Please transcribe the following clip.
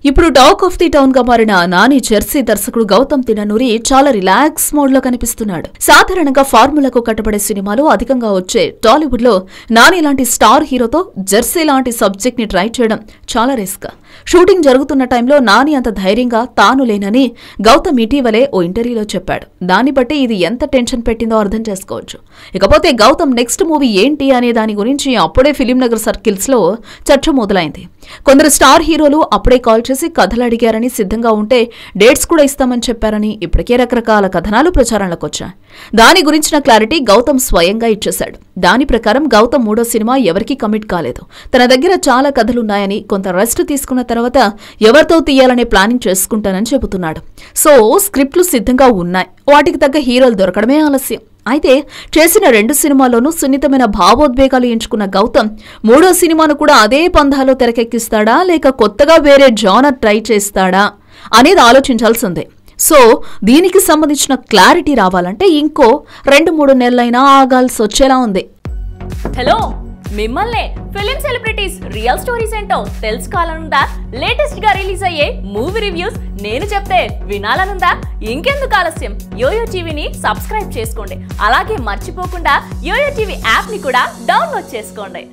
ఇప్పుడు talk of the town గా మారిన నాని జెర్సీ దర్శకుడు గౌతమ్ తిన్ననూరి చాలా రిలాక్స్ మోడ్ లో కనిపిస్తున్నాడు. సాధారణంగా ఫార్ములకు కట్టబడే సినిమాలు అధికంగా వచ్చే టాలీవుడ్ లో నాని లాంటి స్టార్ హీరోతో జెర్సీ లాంటి సబ్జెక్ట్ ని ట్రై చేయడం చాలా రిస్క్. షూటింగ్ జరుగుతున్న టైంలో నాని అంత ధైర్యంగా తాను లేనని గౌతమ్ ఇటీవలే ఓ ఇంటర్వ్యూలో చెప్పాడు. దాన్ని బట్టి ఇది ఎంత టెన్షన్ పెట్టిందో అర్థం చేసుకోవచ్చు. ఇకపోతే గౌతమ్ నెక్స్ట్ మూవీ ఏంటి అనే దాని గురించి అప్పుడే ఫిలిం నగర్ సర్కిల్స్ లో చర్చ మొదలైంది. కొందరు స్టార్ హీరోలు అప్పుడే కాల్ చేసి కథలు అడిగారని, సిద్ధంగా ఉంటే డేట్స్ కూడా ఇస్తామని చెప్పారని ఇప్పటికే రకరకాల కథనాలు ప్రచారంలోకి వచ్చాయి. దాని గురించిన క్లారిటీ గౌతమ్ స్వయంగా ఇచ్చేశాడు. దాని ప్రకారం గౌతమ్ మూడో సినిమా ఎవరికీ కమిట్ కాలేదు. తన దగ్గర చాలా కథలున్నాయని, కొంత రెస్ట్ తీసుకున్న తర్వాత ఎవరితో తీయాలనే ప్లానింగ్ చేసుకుంటానని చెబుతున్నాడు. సో స్క్రిప్ట్లు సిద్ధంగా ఉన్నాయి, వాటికి తగ్గ హీరోలు దొరకడమే ఆలస్యం. అయితే చేసిన 2 సినిమాల్లోనూ సున్నితమైన భావోద్వేగాలు ఎంచుకున్న గౌతమ్ మూడో సినిమాను కూడా అదే పంధాలో తెరకెక్కిస్తాడా లేక కొత్తగా వేరే జానర్ ట్రై చేస్తాడా అనేది ఆలోచించాల్సిందే. సో దీనికి సంబంధించిన క్లారిటీ రావాలంటే ఇంకో 2-3 నెలలైనా ఆగాల్సి వచ్చేలా ఉంది. హలో, మిమ్మల్నే ఫిలిం సెలబ్రిటీస్ రియల్ స్టోరీస్ ఏంటో తెలుసుకోవాలనుందా? లేటెస్ట్ గా రిలీజ్ అయ్యే మూవీ రివ్యూస్ నేను చెప్తే వినాలనుందా? ఇంకెందుకు ఆలస్యం, యోయో టీవీని సబ్స్క్రైబ్ చేసుకోండి. అలాగే మర్చిపోకుండా యోయో టీవీ యాప్ ని కూడా డౌన్లోడ్ చేసుకోండి.